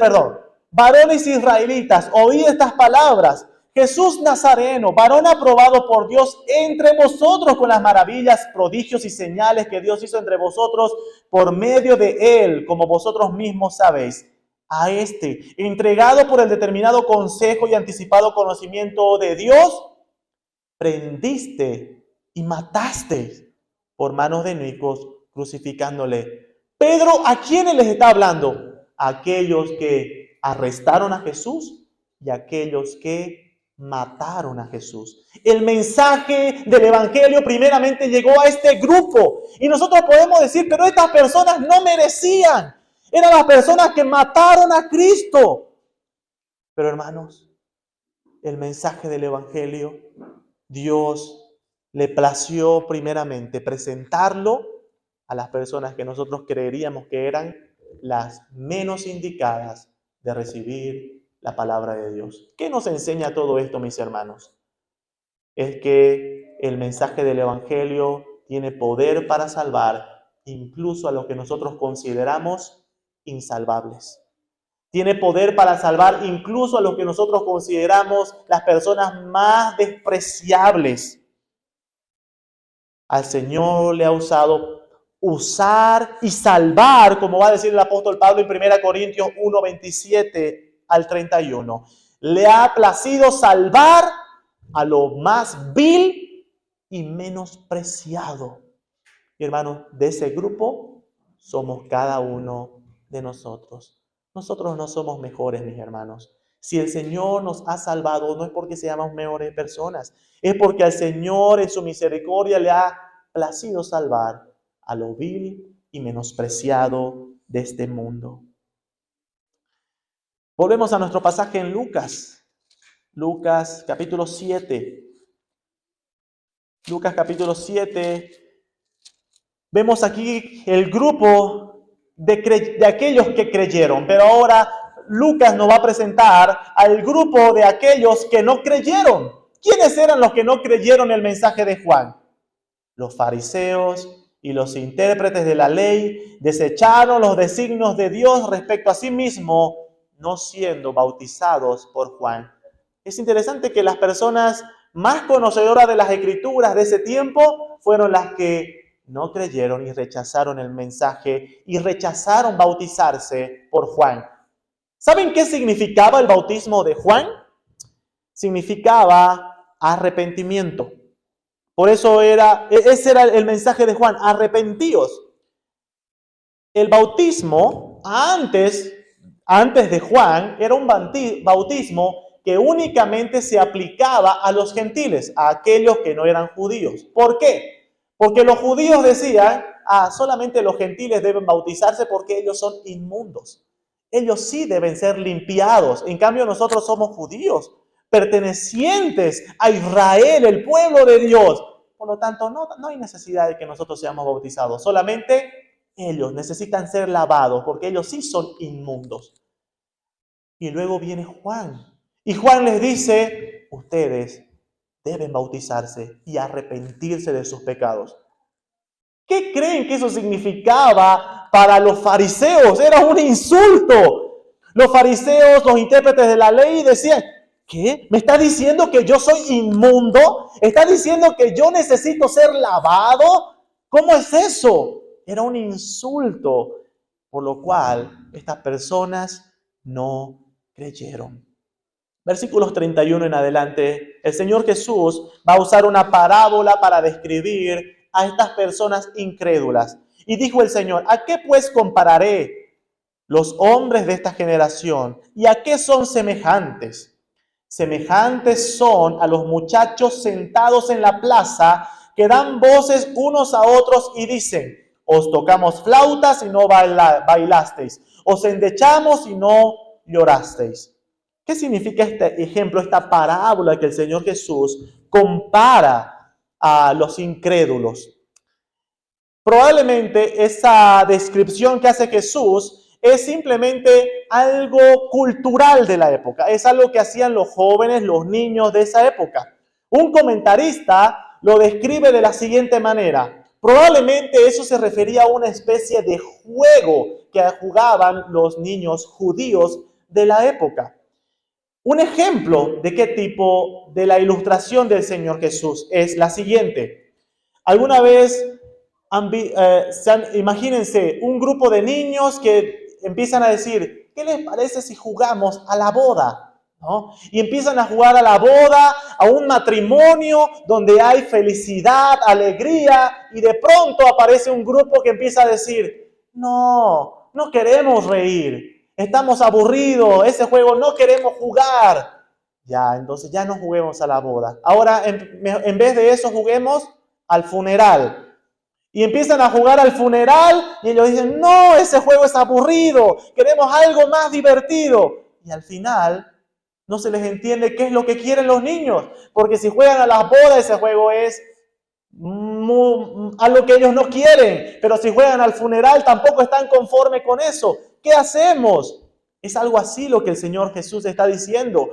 varones israelitas, oíd estas palabras. Jesús Nazareno, varón aprobado por Dios entre vosotros con las maravillas, prodigios y señales que Dios hizo entre vosotros por medio de él, como vosotros mismos sabéis. A este, entregado por el determinado consejo y anticipado conocimiento de Dios, prendiste y mataste por manos de inicuos, crucificándole. Pedro, ¿a quiénes les está hablando? A aquellos que arrestaron a Jesús y a aquellos que mataron a Jesús. El mensaje del evangelio primeramente llegó a este grupo y nosotros podemos decir, pero estas personas no merecían. Eran las personas que mataron a Cristo. Pero hermanos, el mensaje del evangelio, Dios le plació primeramente presentarlo a las personas que nosotros creeríamos que eran las menos indicadas de recibir la palabra de Dios. ¿Qué nos enseña todo esto, mis hermanos? Es que el mensaje del evangelio tiene poder para salvar incluso a los que nosotros consideramos insalvables. Tiene poder para salvar incluso a los que nosotros consideramos las personas más despreciables. Al Señor le ha usar y salvar, como va a decir el apóstol Pablo en 1 Corintios 1, 27 al 31. Le ha placido salvar a lo más vil y menospreciado. Y hermanos, de ese grupo somos cada uno de nosotros. Nosotros no somos mejores, mis hermanos. Si el Señor nos ha salvado, no es porque seamos mejores personas, es porque al Señor en su misericordia le ha placido salvar a lo vil y menospreciado de este mundo. Volvemos a nuestro pasaje en Lucas. Lucas capítulo 7. Lucas capítulo 7. Vemos aquí el grupo de aquellos que creyeron, pero ahora Lucas nos va a presentar al grupo de aquellos que no creyeron. ¿Quiénes eran los que no creyeron el mensaje de Juan? Los fariseos y los intérpretes de la ley desecharon los designios de Dios respecto a sí mismo, no siendo bautizados por Juan. Es interesante que las personas más conocedoras de las Escrituras de ese tiempo fueron las que no creyeron y rechazaron el mensaje y rechazaron bautizarse por Juan. ¿Saben qué significaba el bautismo de Juan? Significaba arrepentimiento. Por eso ese era el mensaje de Juan, arrepentíos. El bautismo antes de Juan era un bautismo que únicamente se aplicaba a los gentiles, a aquellos que no eran judíos. ¿Por qué? Porque los judíos decían, solamente los gentiles deben bautizarse porque ellos son inmundos. Ellos sí deben ser limpiados. En cambio, nosotros somos judíos, pertenecientes a Israel, el pueblo de Dios. Por lo tanto, no hay necesidad de que nosotros seamos bautizados. Solamente ellos necesitan ser lavados porque ellos sí son inmundos. Y luego viene Juan. Y Juan les dice, ustedes deben bautizarse y arrepentirse de sus pecados. ¿Qué creen que eso significaba para los fariseos? Era un insulto. Los fariseos, los intérpretes de la ley decían, ¿qué? ¿Me está diciendo que yo soy inmundo? ¿Está diciendo que yo necesito ser lavado? ¿Cómo es eso? Era un insulto, por lo cual estas personas no creyeron. Versículos 31 en adelante, el Señor Jesús va a usar una parábola para describir a estas personas incrédulas. Y dijo el Señor, ¿a qué pues compararé los hombres de esta generación? ¿Y a qué son semejantes? Semejantes son a los muchachos sentados en la plaza que dan voces unos a otros y dicen, os tocamos flautas y no bailasteis, os endechamos y no llorasteis. ¿Qué significa este ejemplo, esta parábola que el Señor Jesús compara a los incrédulos? Probablemente esa descripción que hace Jesús es simplemente algo cultural de la época. Es algo que hacían los jóvenes, los niños de esa época. Un comentarista lo describe de la siguiente manera. Probablemente eso se refería a una especie de juego que jugaban los niños judíos de la época. Un ejemplo de qué tipo de la ilustración del Señor Jesús es la siguiente. ¿Alguna vez imagínense un grupo de niños que empiezan a decir, ¿qué les parece si jugamos a la boda? ¿No? Y empiezan a jugar a la boda, a un matrimonio donde hay felicidad, alegría, y de pronto aparece un grupo que empieza a decir, no queremos reír. Estamos aburridos, ese juego no queremos jugar. Ya, entonces ya no juguemos a la boda. Ahora, en vez de eso, juguemos al funeral. Y empiezan a jugar al funeral y ellos dicen, no, ese juego es aburrido, queremos algo más divertido. Y al final no se les entiende qué es lo que quieren los niños. Porque si juegan a las bodas, ese juego es algo que ellos no quieren. Pero si juegan al funeral, tampoco están conformes con eso. ¿Qué hacemos? Es algo así lo que el Señor Jesús está diciendo.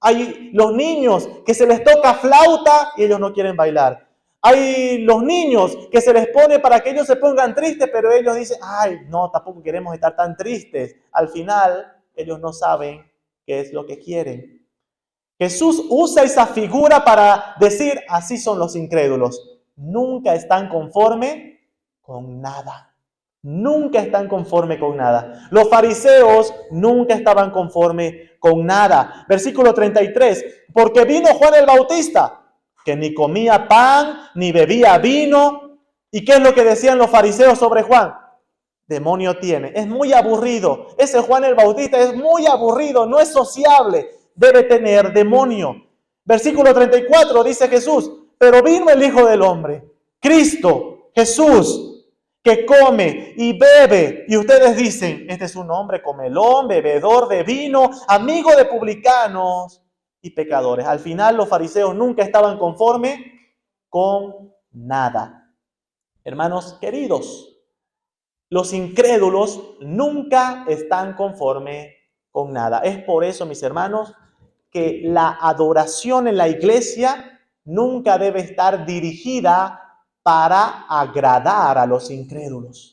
Hay los niños que se les toca flauta y ellos no quieren bailar. Hay los niños que se les pone para que ellos se pongan tristes, pero ellos dicen, ay, no, tampoco queremos estar tan tristes. Al final, ellos no saben qué es lo que quieren. Jesús usa esa figura para decir, así son los incrédulos. Nunca están conformes con nada. Nunca están conformes con nada. Los fariseos nunca estaban conformes con nada. Versículo 33. Porque vino Juan el Bautista, que ni comía pan, ni bebía vino. ¿Y qué es lo que decían los fariseos sobre Juan? Demonio tiene. Es muy aburrido. Ese Juan el Bautista es muy aburrido. No es sociable. Debe tener demonio. Versículo 34 dice Jesús. Pero vino el Hijo del Hombre, Cristo, Jesús, que come y bebe. Y ustedes dicen, este es un hombre comelón, bebedor de vino, amigo de publicanos y pecadores. Al final los fariseos nunca estaban conformes con nada. Hermanos queridos, los incrédulos nunca están conformes con nada. Es por eso, mis hermanos, que la adoración en la iglesia nunca debe estar dirigida para agradar a los incrédulos.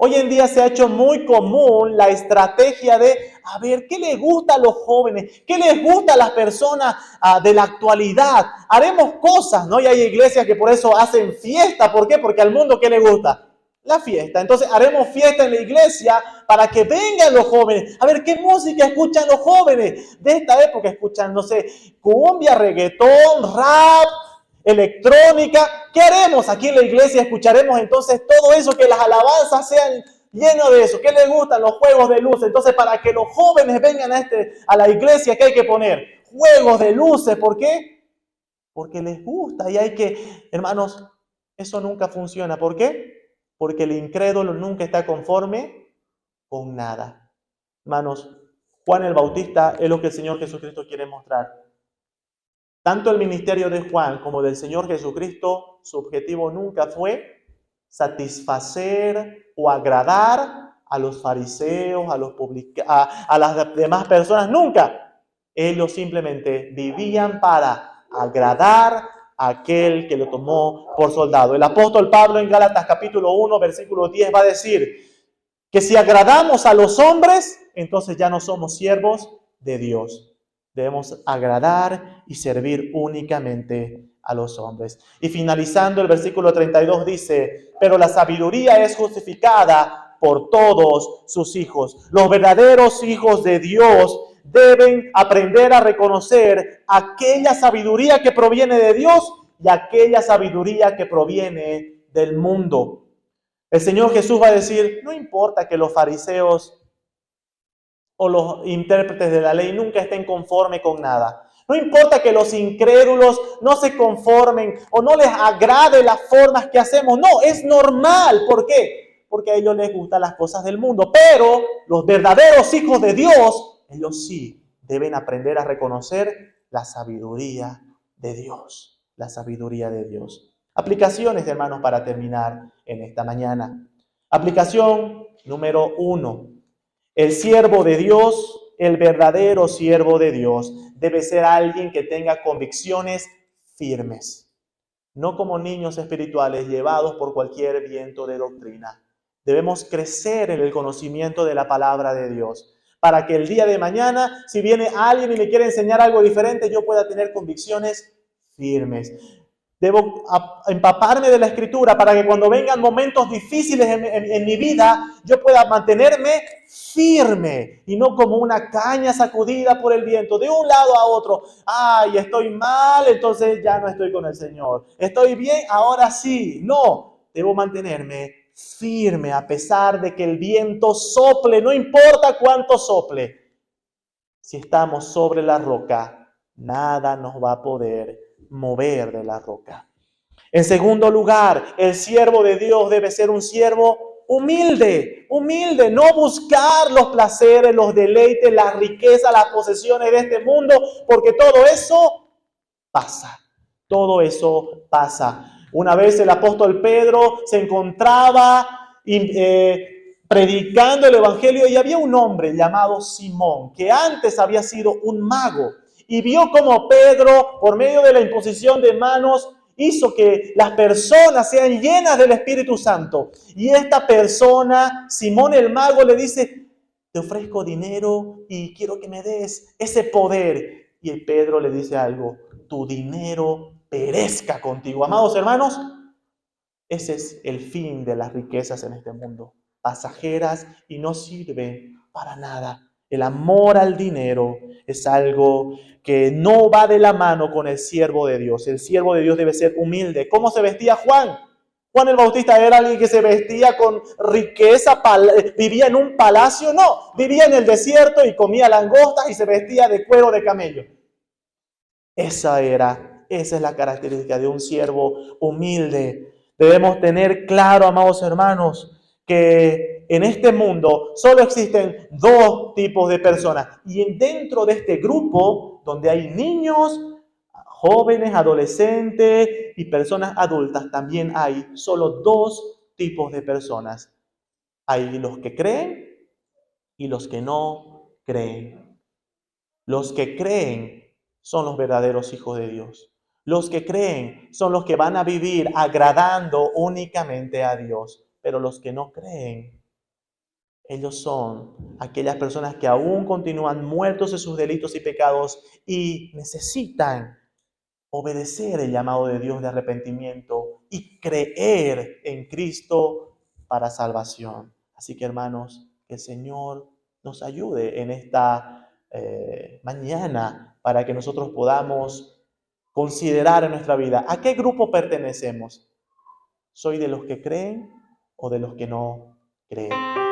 Hoy en día se ha hecho muy común la estrategia de, a ver, ¿qué les gusta a los jóvenes? ¿Qué les gusta a las personas de la actualidad? Haremos cosas, ¿no? Y hay iglesias que por eso hacen fiesta. ¿Por qué? Porque al mundo, ¿qué le gusta? La fiesta. Entonces haremos fiesta en la iglesia para que vengan los jóvenes. A ver, ¿qué música escuchan los jóvenes? De esta época escuchan, no sé, cumbia, reggaetón, rap, electrónica. ¿Qué haremos aquí en la iglesia? Escucharemos entonces todo eso, que las alabanzas sean llenas de eso. ¿Qué les gustan? Los juegos de luces. Entonces, para que los jóvenes vengan a la iglesia, ¿qué hay que poner? Juegos de luces. ¿Por qué? Porque les gusta y hay que, hermanos, eso nunca funciona. ¿Por qué? Porque el incrédulo nunca está conforme con nada. Hermanos, Juan el Bautista es lo que el Señor Jesucristo quiere mostrar. Tanto el ministerio de Juan como del Señor Jesucristo, su objetivo nunca fue satisfacer o agradar a los fariseos, a las demás personas. Nunca. Ellos simplemente vivían para agradar a aquel que lo tomó por soldado. El apóstol Pablo en Gálatas capítulo 1, versículo 10 va a decir que si agradamos a los hombres, entonces ya no somos siervos de Dios. Debemos agradar y servir únicamente a los hombres. Y finalizando el versículo 32 dice, pero la sabiduría es justificada por todos sus hijos. Los verdaderos hijos de Dios deben aprender a reconocer aquella sabiduría que proviene de Dios y aquella sabiduría que proviene del mundo. El Señor Jesús va a decir, no importa que los fariseos o los intérpretes de la ley nunca estén conformes con nada. No importa que los incrédulos no se conformen o no les agrade las formas que hacemos. No, es normal. ¿Por qué? Porque a ellos les gustan las cosas del mundo. Pero los verdaderos hijos de Dios, ellos sí deben aprender a reconocer la sabiduría de Dios. La sabiduría de Dios. Aplicaciones, hermanos, para terminar en esta mañana. Aplicación número 1. El siervo de Dios, el verdadero siervo de Dios, debe ser alguien que tenga convicciones firmes, no como niños espirituales llevados por cualquier viento de doctrina. Debemos crecer en el conocimiento de la palabra de Dios, para que el día de mañana, si viene alguien y me quiere enseñar algo diferente, yo pueda tener convicciones firmes. Debo empaparme de la Escritura para que cuando vengan momentos difíciles en mi vida, yo pueda mantenerme firme y no como una caña sacudida por el viento de un lado a otro. Ay, estoy mal, entonces ya no estoy con el Señor. Estoy bien, ahora sí. No, debo mantenerme firme a pesar de que el viento sople, no importa cuánto sople. Si estamos sobre la roca, nada nos va a poder mover de la roca. En segundo lugar, el siervo de Dios debe ser un siervo humilde, no buscar los placeres, los deleites, la riqueza, las posesiones de este mundo, porque todo eso pasa. Una vez el apóstol Pedro se encontraba predicando el evangelio y había un hombre llamado Simón, que antes había sido un mago. Y vio cómo Pedro, por medio de la imposición de manos, hizo que las personas sean llenas del Espíritu Santo. Y esta persona, Simón el mago, le dice, te ofrezco dinero y quiero que me des ese poder. Y el Pedro le dice algo, tu dinero perezca contigo. Amados hermanos, ese es el fin de las riquezas en este mundo. Pasajeras y no sirven para nada. El amor al dinero es algo que no va de la mano con el siervo de Dios. El siervo de Dios debe ser humilde. ¿Cómo se vestía Juan? Juan el Bautista era alguien que se vestía con riqueza, vivía en un palacio. No, vivía en el desierto y comía langostas y se vestía de cuero de camello. Esa es la característica de un siervo humilde. Debemos tener claro, amados hermanos, que en este mundo solo existen dos tipos de personas. Y dentro de este grupo, donde hay niños, jóvenes, adolescentes y personas adultas. También hay solo dos tipos de personas. Hay los que creen y los que no creen. Los que creen son los verdaderos hijos de Dios. Los que creen son los que van a vivir agradando únicamente a Dios. Pero los que no creen, ellos son aquellas personas que aún continúan muertos en sus delitos y pecados y necesitan obedecer el llamado de Dios de arrepentimiento y creer en Cristo para salvación. Así que, hermanos, que el Señor nos ayude en esta mañana para que nosotros podamos considerar en nuestra vida a qué grupo pertenecemos. ¿Soy de los que creen o de los que no creen?